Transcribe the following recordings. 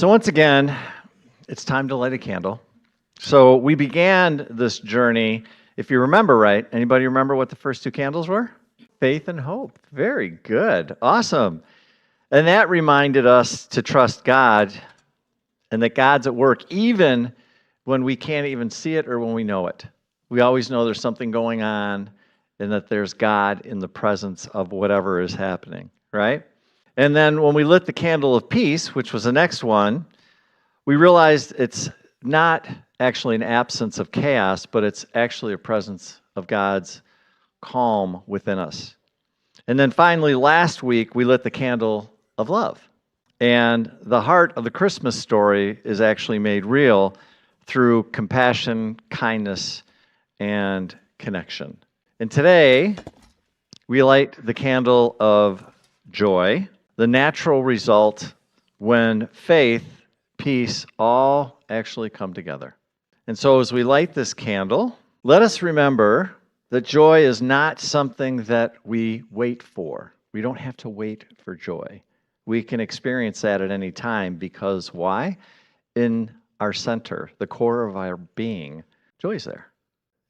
So once again, it's time to light a candle. So we began this journey, if you remember right. Anybody remember what the first two candles were? Faith and hope. Very good. Awesome. And that reminded us to trust God and that God's at work even when we can't even see it or when we know it. We always know there's something going on and that there's God in the presence of whatever is happening, right? And then when we lit the candle of peace, which was the next one, we realized it's not actually an absence of chaos, but it's actually a presence of God's calm within us. And then finally, last week, we lit the candle of love. And the heart of the Christmas story is actually made real through compassion, kindness, and connection. And today, we light the candle of joy, the natural result when faith, peace, all actually come together. And so as we light this candle, let us remember that joy is not something that we wait for. We don't have to wait for joy. We can experience that at any time because why? In our center, the core of our being, joy is there.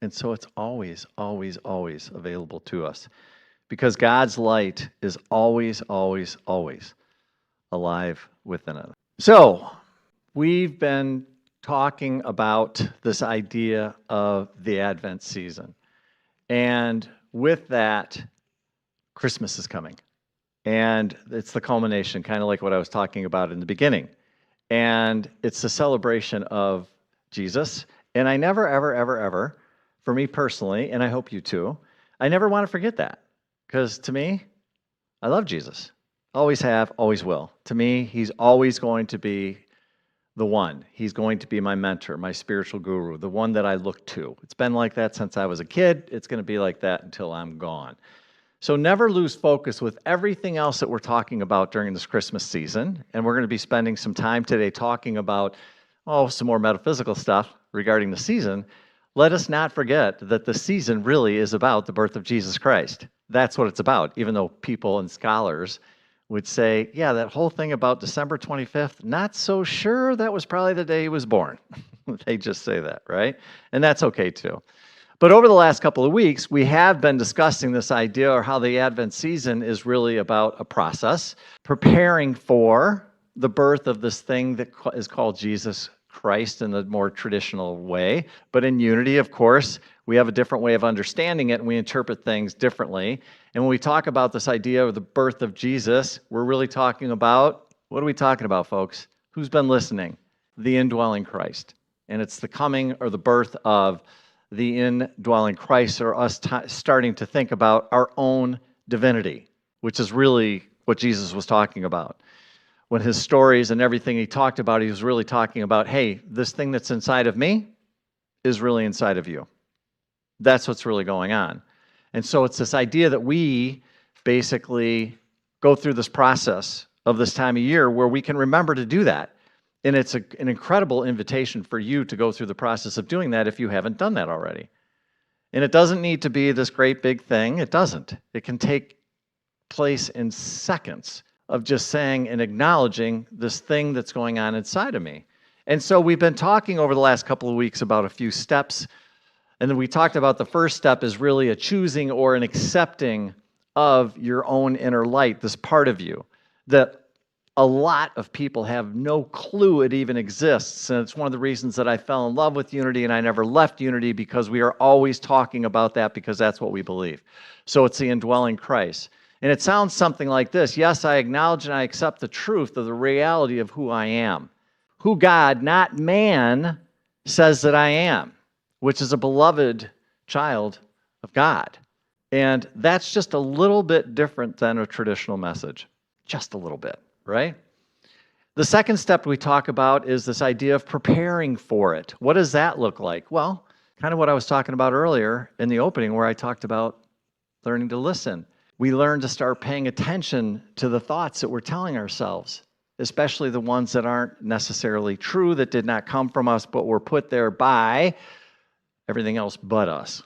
And so it's always, always, always available to us because God's light is always, always, always alive within us. So we've been talking about this idea of the Advent season. And with that, Christmas is coming. And it's the culmination, kind of like what I was talking about in the beginning. And it's a celebration of Jesus. And I never, ever, ever, ever, for me personally, and I hope you too, I never want to forget that. Because to me, I love Jesus. Always have, always will. To me, he's always going to be the one. He's going to be my mentor, my spiritual guru, the one that I look to. It's been like that since I was a kid. It's going to be like that until I'm gone. So never lose focus with everything else that we're talking about during this Christmas season. And we're going to be spending some time today talking about, some more metaphysical stuff regarding the season. Let us not forget that the season really is about the birth of Jesus Christ. That's what it's about, even though people and scholars would say, yeah, that whole thing about December 25th, not so sure that was probably the day he was born. They just say that, right? And that's okay too. But over the last couple of weeks, we have been discussing this idea or how the Advent season is really about a process, preparing for the birth of this thing that is called Jesus Christ in the more traditional way. But in unity, of course, we have a different way of understanding it and we interpret things differently. And when we talk about this idea of the birth of Jesus, we're really talking about, what are we talking about, folks? Who's been listening? The indwelling Christ. And it's the coming or the birth of the indwelling Christ, or us starting to think about our own divinity, which is really what Jesus was talking about. When his stories and everything he talked about, he was really talking about, hey, this thing that's inside of me is really inside of you. That's what's really going on. And so it's this idea that we basically go through this process of this time of year where we can remember to do that. And it's an incredible invitation for you to go through the process of doing that if you haven't done that already. And it doesn't need to be this great big thing. It doesn't. It can take place in seconds of just saying and acknowledging this thing that's going on inside of me. And so we've been talking over the last couple of weeks about a few steps. And then we talked about the first step is really a choosing or an accepting of your own inner light, this part of you that a lot of people have no clue it even exists. And it's one of the reasons that I fell in love with Unity and I never left Unity, because we are always talking about that because that's what we believe. So it's the indwelling Christ. And it sounds something like this. Yes, I acknowledge and I accept the truth of the reality of who I am. Who God, not man, says that I am, which is a beloved child of God. And that's just a little bit different than a traditional message. Just a little bit, right? The second step we talk about is this idea of preparing for it. What does that look like? Well, kind of what I was talking about earlier in the opening where I talked about learning to listen. We learn to start paying attention to the thoughts that we're telling ourselves, especially the ones that aren't necessarily true, that did not come from us, but were put there by everything else but us,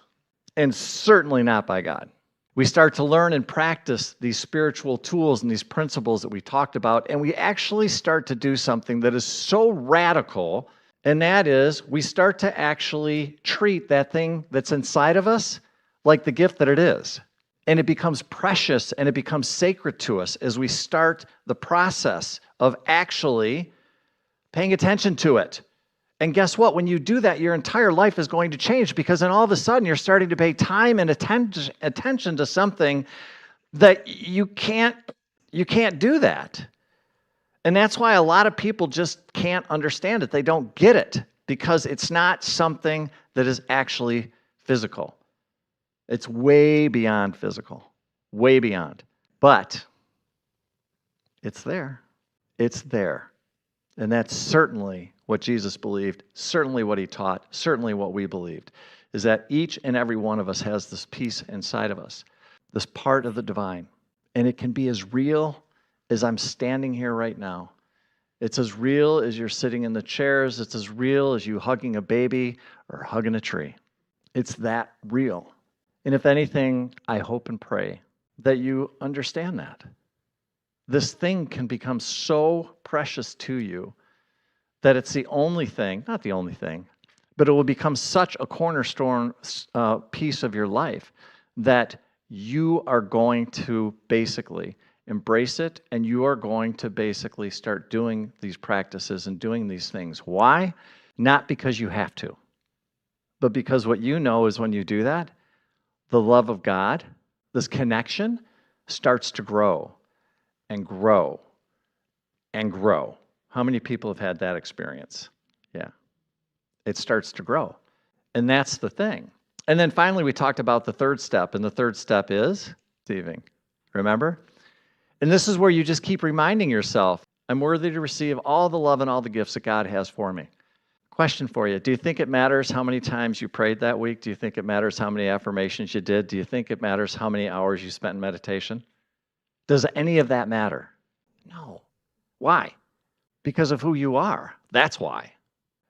and certainly not by God. We start to learn and practice these spiritual tools and these principles that we talked about, and we actually start to do something that is so radical, and that is we start to actually treat that thing that's inside of us like the gift that it is. And it becomes precious and it becomes sacred to us as we start the process of actually paying attention to it. And guess what? When you do that, your entire life is going to change, because then all of a sudden you're starting to pay time and attention to something that you can't do that. And that's why a lot of people just can't understand it. They don't get it because it's not something that is actually physical. It's way beyond physical, way beyond. But it's there. It's there. And that's certainly what Jesus believed, certainly what he taught, certainly what we believed, is that each and every one of us has this piece inside of us, this part of the divine. And it can be as real as I'm standing here right now. It's as real as you're sitting in the chairs. It's as real as you hugging a baby or hugging a tree. It's that real. And if anything, I hope and pray that you understand that. This thing can become so precious to you that it's the only thing, not the only thing, but it will become such a cornerstone piece of your life that you are going to basically embrace it, and you are going to basically start doing these practices and doing these things. Why? Not because you have to, but because what you know is when you do that, the love of God, this connection, starts to grow and grow and grow. How many people have had that experience? Yeah. It starts to grow. And that's the thing. And then finally, we talked about the third step, and the third step is receiving. Remember? And this is where you just keep reminding yourself, I'm worthy to receive all the love and all the gifts that God has for me. Question for you. Do you think it matters how many times you prayed that week? Do you think it matters how many affirmations you did? Do you think it matters how many hours you spent in meditation? Does any of that matter? No. Why? Because of who you are. That's why.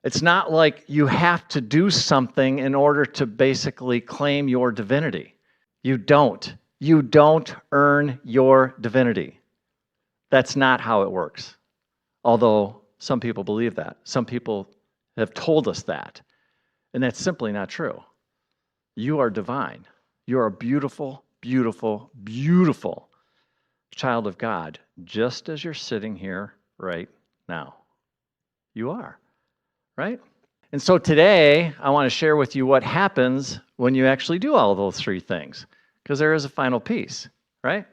It's not like you have to do something in order to basically claim your divinity. You don't. You don't earn your divinity. That's not how it works. Although some people believe that. Some people have told us that. And that's simply not true. You are divine. You are a beautiful, beautiful, beautiful child of God, just as you're sitting here right now. You are, right? And so today, I want to share with you what happens when you actually do all of those three things, because there is a final piece, right?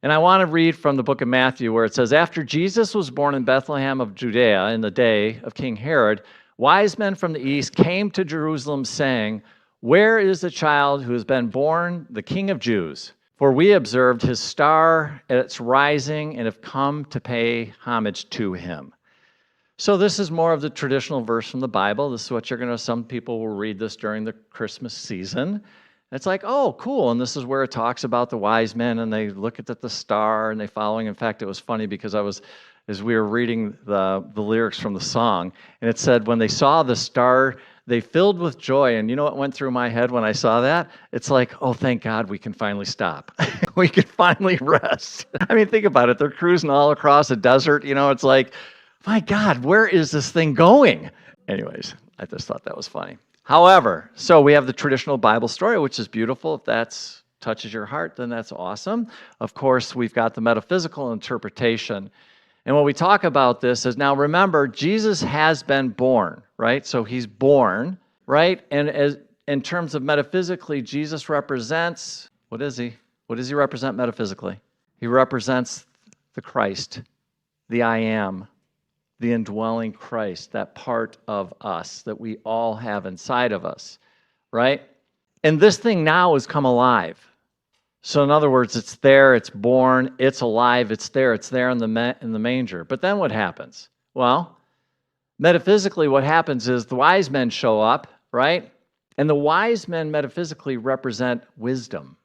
And I want to read from the book of Matthew where it says, after Jesus was born in Bethlehem of Judea in the day of King Herod, wise men from the east came to Jerusalem saying, where is the child who has been born the King of Jews? For we observed his star at its rising and have come to pay homage to him. So this is more of the traditional verse from the Bible. This is what some people will read this during the Christmas season. It's like, oh, cool. And this is where it talks about the wise men, and they look at the star and they following. In fact, it was funny because as we were reading the lyrics from the song, and it said, when they saw the star, they filled with joy. And you know what went through my head when I saw that? It's like, oh, thank God we can finally stop. We can finally rest. I mean, think about it. They're cruising all across a desert. It's like, my God, where is this thing going? Anyways, I just thought that was funny. However, so we have the traditional Bible story, which is beautiful. If that touches your heart, then that's awesome. Of course, we've got the metaphysical interpretation. And when we talk about this is, now remember, Jesus has been born, right? So he's born, right? And as in terms of metaphysically, Jesus represents, what is he? What does he represent metaphysically? He represents the Christ, the I am, the indwelling Christ, that part of us that we all have inside of us, right? And this thing now has come alive. So in other words, it's there, it's born, it's alive, it's there in the manger. But then what happens? Well, metaphysically what happens is the wise men show up, right? And the wise men metaphysically represent wisdom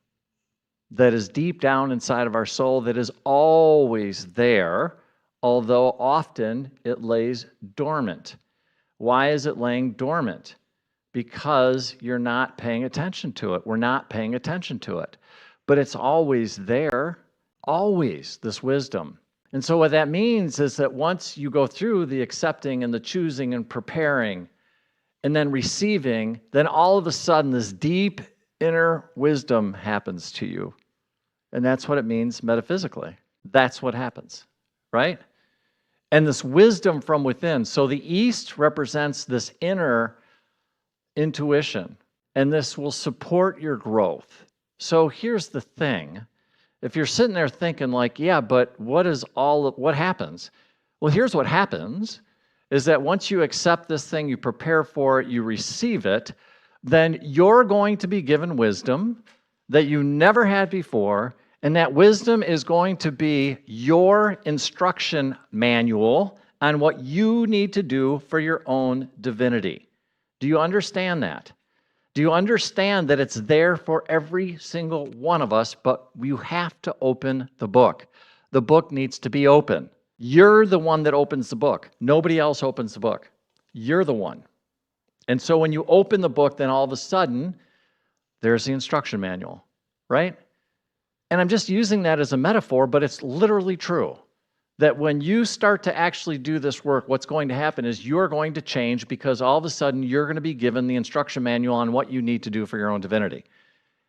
that is deep down inside of our soul, that is always there, although often it lays dormant. Why is it laying dormant? Because you're not paying attention to it. We're not paying attention to it. but it's always there, always, this wisdom. And so what that means is that once you go through the accepting and the choosing and preparing and then receiving, then all of a sudden this deep inner wisdom happens to you. And that's what it means metaphysically. That's what happens, right? And this wisdom from within. So the East represents this inner intuition, and this will support your growth. So here's the thing. If you're sitting there thinking like, yeah, but what happens? Well, here's what happens is that once you accept this thing, you prepare for it, you receive it, then you're going to be given wisdom that you never had before, and that wisdom is going to be your instruction manual on what you need to do for your own divinity. Do you understand that? Do you understand that it's there for every single one of us, but you have to open the book. The book needs to be open. You're the one that opens the book. Nobody else opens the book. You're the one. And so when you open the book, then all of a sudden, there's the instruction manual, right? And I'm just using that as a metaphor, but it's literally true. That when you start to actually do this work, what's going to happen is you're going to change because all of a sudden you're going to be given the instruction manual on what you need to do for your own divinity.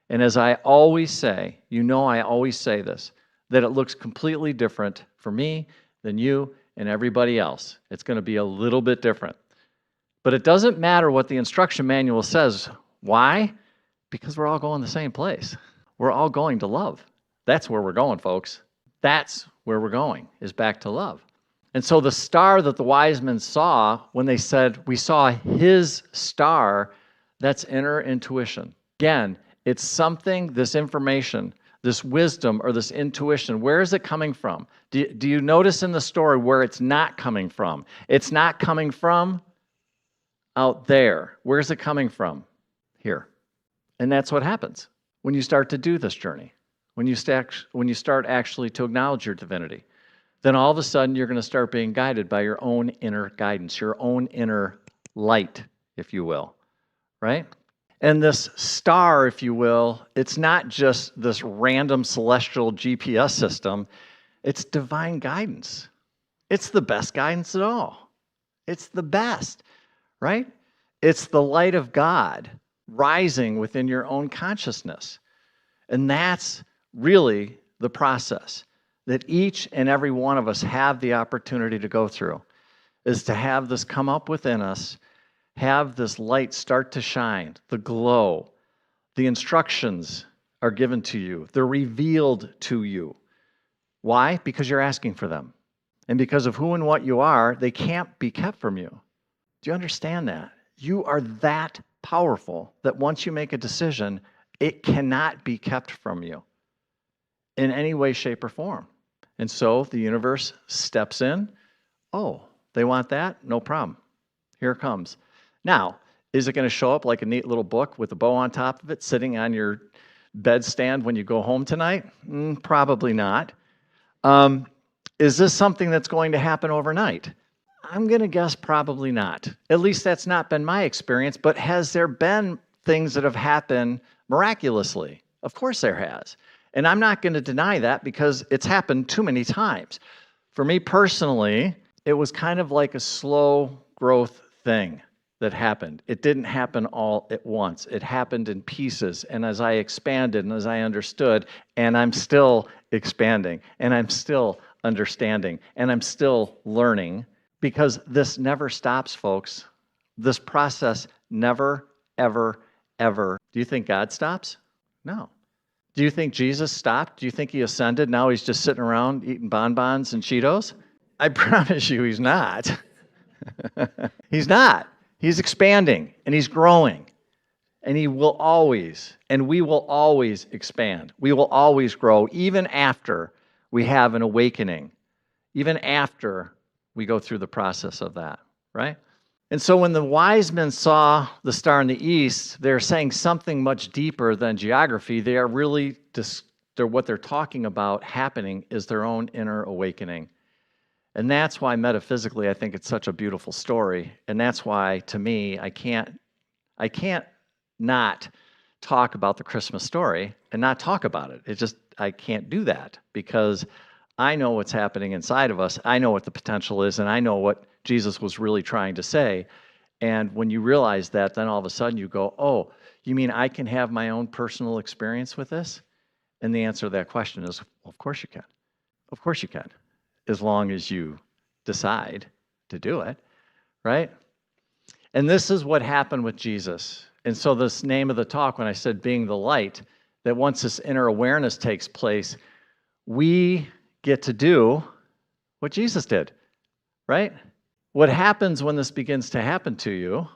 And as I always say, I always say this, that it looks completely different for me than you and everybody else. It's going to be a little bit different. But it doesn't matter what the instruction manual says. Why? Because we're all going the same place. We're all going to love. That's where we're going, folks. That's where we're going, is back to love. And so the star that the wise men saw when they said, we saw his star, that's inner intuition. Again, it's something, this information, this wisdom or this intuition, where is it coming from? Do you notice in the story where it's not coming from? It's not coming from out there. Where's it coming from? Here. And that's what happens when you start to do this journey. When you start actually to acknowledge your divinity, then all of a sudden you're going to start being guided by your own inner guidance, your own inner light, if you will, right? And this star, if you will, it's not just this random celestial GPS system. It's divine guidance. It's the best guidance at all. It's the best, right? It's the light of God rising within your own consciousness. And that's really the process that each and every one of us have the opportunity to go through, is to have this come up within us, have this light start to shine, the glow. The instructions are given to you. They're revealed to you. Why? Because you're asking for them. And because of who and what you are, they can't be kept from you. Do you understand that? You are that powerful that once you make a decision, it cannot be kept from you in any way, shape, or form. And so the universe steps in. Oh, they want that? No problem. Here it comes. Now, is it going to show up like a neat little book with a bow on top of it sitting on your bedstand when you go home tonight? Probably not. Is this something that's going to happen overnight? I'm going to guess probably not. At least that's not been my experience, but has there been things that have happened miraculously? Of course there has. And I'm not going to deny that because it's happened too many times. For me personally, it was kind of like a slow growth thing that happened. It didn't happen all at once. It happened in pieces. And as I expanded and as I understood, and I'm still expanding, and I'm still understanding, and I'm still learning, because this never stops, folks. This process never, ever, ever. Do you think God stops? No. Do you think Jesus stopped? Do you think he ascended? Now he's just sitting around eating bonbons and Cheetos? I promise you he's not. He's not. He's expanding and he's growing. And he will always, and we will always expand. We will always grow, even after we have an awakening, even after we go through the process of that, right? And so when the wise men saw the star in the east, they're saying something much deeper than geography. They are really, what they're talking about happening is their own inner awakening. And that's why metaphysically I think it's such a beautiful story. And that's why, to me, I can't not talk about the Christmas story and not talk about it. I can't do that because I know what's happening inside of us. I know what the potential is, and I know what Jesus was really trying to say. And when you realize that, then all of a sudden you go, oh, you mean I can have my own personal experience with this? And the answer to that question is, well, of course you can. Of course you can, as long as you decide to do it, right? And this is what happened with Jesus. And so this name of the talk, when I said being the light, that once this inner awareness takes place, we get to do what Jesus did, right? What happens when this begins to happen to you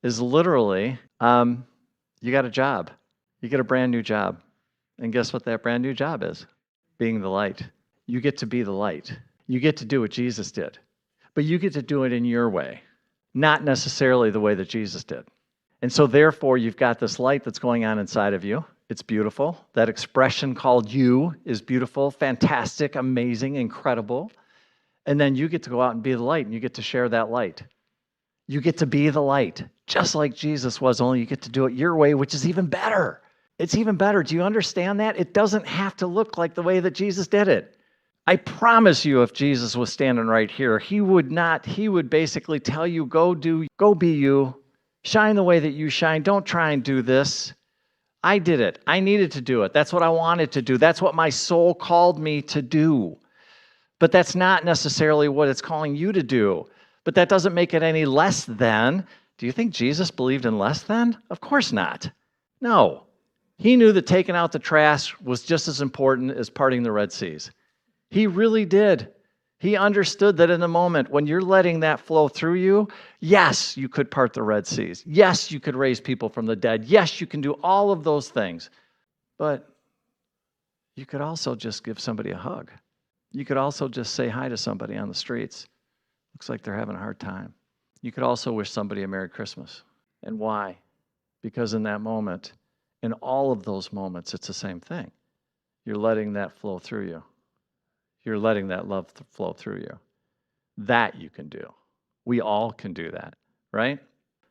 is literally, you got a job. You get a brand new job. And guess what that brand new job is? Being the light. You get to be the light. You get to do what Jesus did. But you get to do it in your way, not necessarily the way that Jesus did. And so therefore, you've got this light that's going on inside of you. It's beautiful. That expression called you is beautiful, fantastic, amazing, incredible. And then you get to go out and be the light, and you get to share that light. You get to be the light, just like Jesus was, only you get to do it your way, which is even better. It's even better. Do you understand that? It doesn't have to look like the way that Jesus did it. I promise you, if Jesus was standing right here, he would basically tell you, go be you, shine the way that you shine. Don't try and do this. I did it. I needed to do it. That's what I wanted to do. That's what my soul called me to do. But that's not necessarily what it's calling you to do. But that doesn't make it any less than. Do you think Jesus believed in less than? Of course not. No. He knew that taking out the trash was just as important as parting the Red Seas. He really did. He understood that in the moment when you're letting that flow through you, yes, you could part the Red Seas. Yes, you could raise people from the dead. Yes, you can do all of those things. But you could also just give somebody a hug. You could also just say hi to somebody on the streets. Looks like they're having a hard time. You could also wish somebody a Merry Christmas. And why? Because in that moment, in all of those moments, it's the same thing. You're letting that flow through you. You're letting that love flow through you. That you can do. We all can do that, right?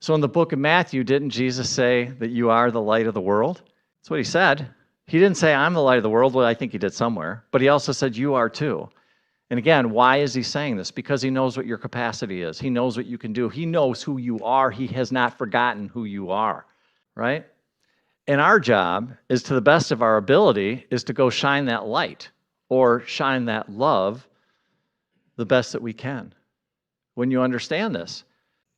So in the book of Matthew, didn't Jesus say that you are the light of the world? That's what he said. He didn't say, I'm the light of the world. Well, I think he did somewhere. But he also said, you are too. And again, why is he saying this? Because he knows what your capacity is. He knows what you can do. He knows who you are. He has not forgotten who you are, right? And our job is, to the best of our ability, is to go shine that light or shine that love the best that we can when you understand this.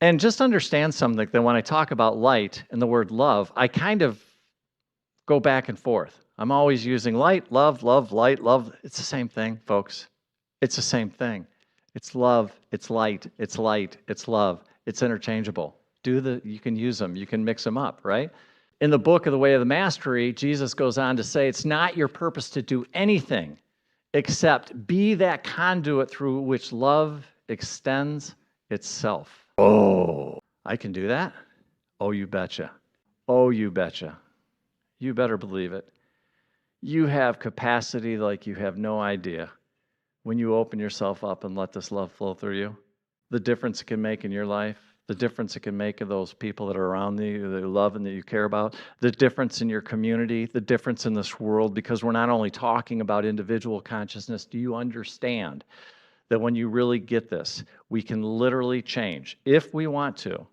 And just understand something that when I talk about light and the word love, I kind of go back and forth. I'm always using light, love, light, love. It's the same thing, folks. It's the same thing. It's love, it's light, it's love. It's interchangeable. You can use them, you can mix them up, right? In the book of the Way of the Mastery, Jesus goes on to say, it's not your purpose to do anything except be that conduit through which love extends itself. Oh, I can do that? Oh, you betcha. Oh, you betcha. You better believe it. You have capacity like you have no idea when you open yourself up and let this love flow through you. The difference it can make in your life, the difference it can make in those people that are around you, that you love and that you care about, the difference in your community, the difference in this world, because we're not only talking about individual consciousness. Do you understand that when you really get this, we can literally change, if we want to,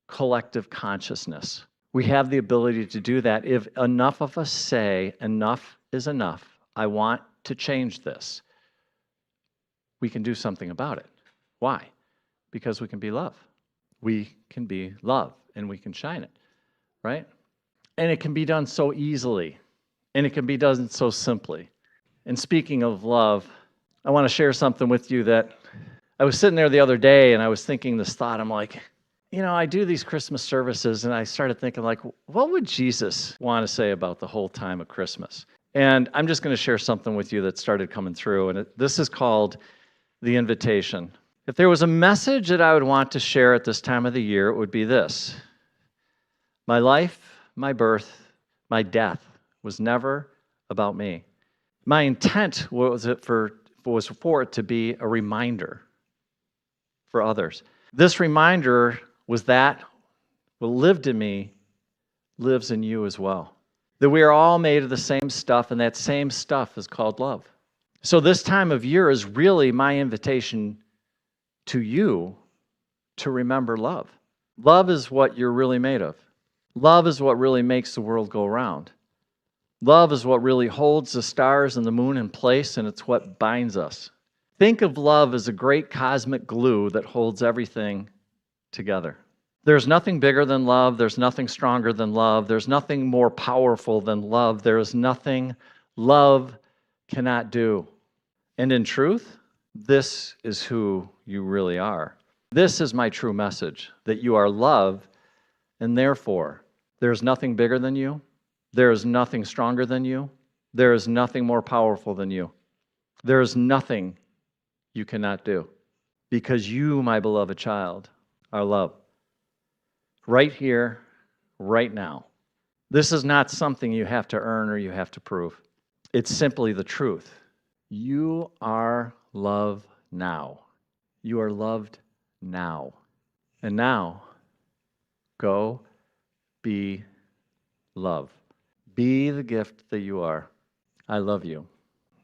collective consciousness? We have the ability to do that if enough of us say, enough is enough. I want to change this. We can do something about it. Why? Because we can be love. We can be love, and we can shine it, right? And it can be done so easily, and it can be done so simply. And speaking of love, I want to share something with you that I was sitting there the other day, and I was thinking this thought. I'm like, I do these Christmas services, and I started thinking, like, what would Jesus want to say about the whole time of Christmas? And I'm just going to share something with you that started coming through, and this is called the invitation. If there was a message that I would want to share at this time of the year, it would be this: my life, my birth, my death was never about me. My intent was for it to be a reminder for others. This reminder was that what lived in me lives in you as well. that we are all made of the same stuff, and that same stuff is called love. So this time of year is really my invitation to you to remember love. Love is what you're really made of. Love is what really makes the world go round. Love is what really holds the stars and the moon in place, and it's what binds us. Think of love as a great cosmic glue that holds everything together. There's nothing bigger than love. There's nothing stronger than love. There's nothing more powerful than love. There is nothing love cannot do. And in truth, this is who you really are. This is my true message, that you are love, and therefore, there is nothing bigger than you. There is nothing stronger than you. There is nothing more powerful than you. There is nothing you cannot do, because you, my beloved child, are love. Right here, right now. This is not something you have to earn or you have to prove. It's simply the truth. You are love now. You are loved now. And now, go be love. Be the gift that you are. I love you.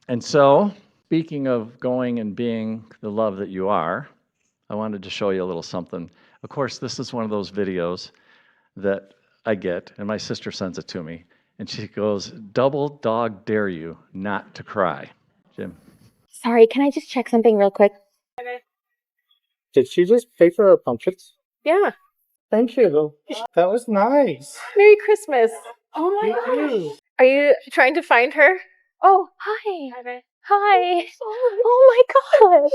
And so, speaking of going and being the love that you are, I wanted to show you a little something. Of course, this is one of those videos that I get, and my sister sends it to me, and she goes, "Double dog dare you not to cry." Jim. Sorry, can I just check something real quick? Did she just pay for her pumpkins? Yeah. Thank you. That was nice. Merry Christmas. Oh my Thank gosh. you. Are you trying to find her? Oh, hi. Hi. Oh my gosh.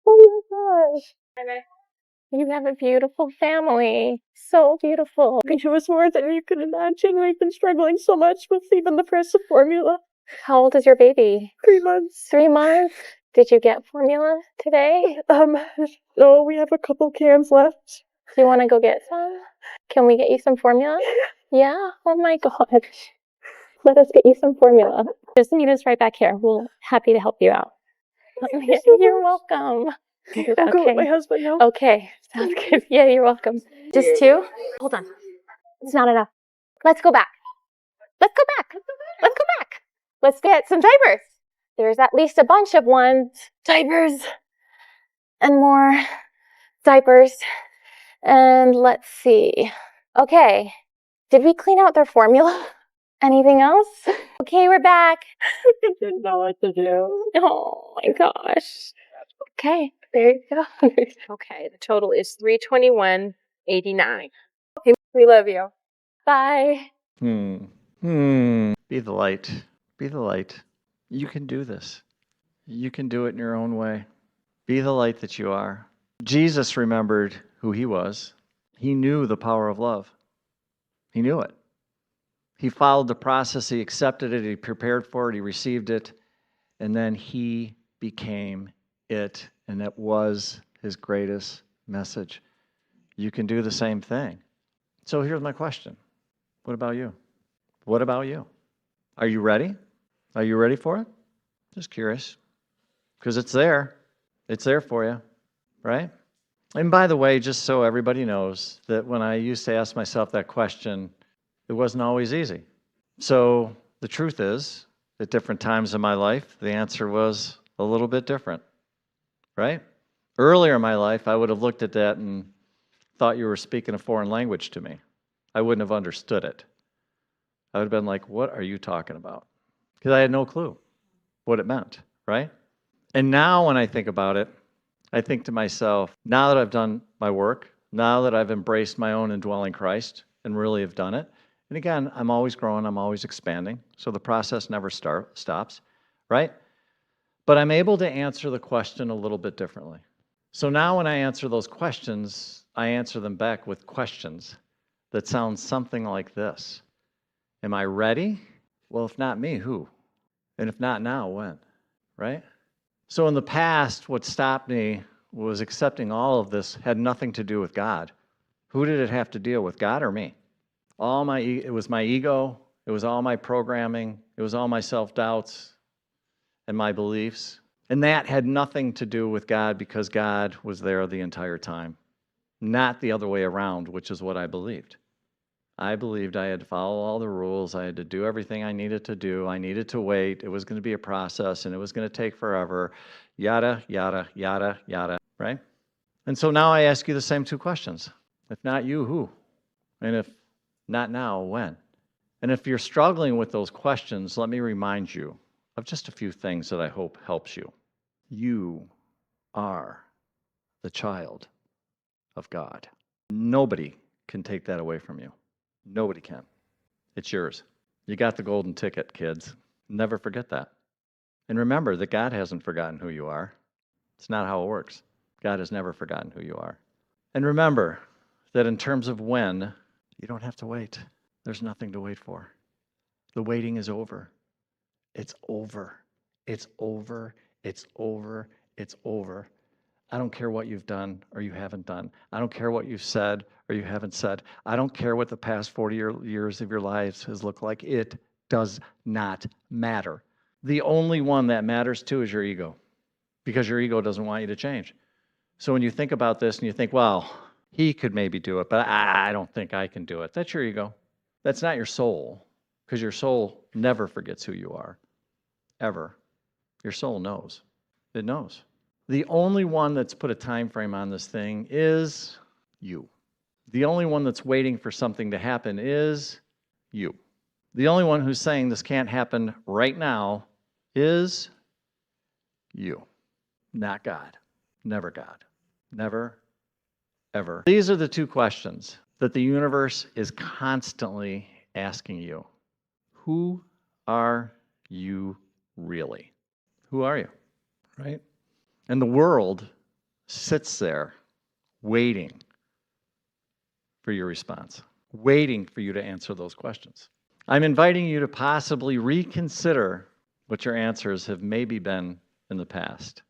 Oh my gosh. You have a beautiful family. So beautiful. It was more than you could imagine. We've been struggling so much with even the price of formula. How old is your baby? 3 months. 3 months? Did you get formula today? No, we have a couple cans left. Do you want to go get some? Can we get you some formula? Yeah? Oh my gosh. Let us get you some formula. Just meet us right back here. We're happy to help you out. You're welcome. I'll go with my husband now. Okay, sounds good. Yeah, you're welcome. Just 2? Hold on. It's not enough. Let's go back. Let's go back. Let's go back. Let's get some diapers. There's at least a bunch of ones. Diapers. And more diapers. And let's see. Okay. Did we clean out their formula? Anything else? Okay, we're back. I didn't know what to do. Oh my gosh. Okay, there you go. Okay, the total is $321.89. Okay, we love you. Bye. Be the light. Be the light. You can do this. You can do it in your own way. Be the light that you are. Jesus remembered who he was. He knew the power of love. He knew it. He followed the process. He accepted it. He prepared for it. He received it. And then he became it. And that was his greatest message. You can do the same thing. So here's my question. What about you? What about you? Are you ready? Are you ready for it? Just curious. Because it's there. It's there for you, right? And by the way, just so everybody knows, that when I used to ask myself that question, it wasn't always easy. So the truth is, at different times in my life, the answer was a little bit different, right? Earlier in my life, I would have looked at that and thought you were speaking a foreign language to me. I wouldn't have understood it. I would have been like, what are you talking about? Because I had no clue what it meant, right? And now when I think about it, I think to myself, now that I've done my work, now that I've embraced my own indwelling Christ and really have done it, and again, I'm always growing, I'm always expanding, so the process never stops, right? But I'm able to answer the question a little bit differently. So now when I answer those questions, I answer them back with questions that sound something like this. Am I ready? Well, if not me, who? And if not now, when? Right? So in the past, what stopped me was accepting all of this had nothing to do with God. Who did it have to deal with, God or me? It was my ego, it was all my programming, it was all my self-doubts and my beliefs. And that had nothing to do with God because God was there the entire time. Not the other way around, which is what I believed. I believed I had to follow all the rules. I had to do everything I needed to do. I needed to wait. It was going to be a process and it was going to take forever. Yada, yada, yada, yada, right? And so now I ask you the same two questions. If not you, who? And if not now, when? And if you're struggling with those questions, let me remind you of just a few things that I hope helps you. You are the child of God. Nobody can take that away from you. Nobody can. It's yours. You got the golden ticket, kids. Never forget that. And remember that God hasn't forgotten who you are. It's not how it works. God has never forgotten who you are. And remember that in terms of when, you don't have to wait. There's nothing to wait for. The waiting is over. It's over. It's over. It's over. It's over. I don't care what you've done or you haven't done. I don't care what you've said or you haven't said. I don't care what the past 40 years of your lives has looked like. It does not matter. The only one that matters to is your ego, because your ego doesn't want you to change. So when you think about this and you think, well, he could maybe do it, but I don't think I can do it. That's your ego. That's not your soul, because your soul never forgets who you are, ever. Your soul knows. It knows. The only one that's put a time frame on this thing is you. The only one that's waiting for something to happen is you. The only one who's saying this can't happen right now is you, not God. Never God. Never, ever. These are the two questions that the universe is constantly asking you. Who are you really? Who are you? Right? And the world sits there waiting for your response, waiting for you to answer those questions. I'm inviting you to possibly reconsider what your answers have maybe been in the past.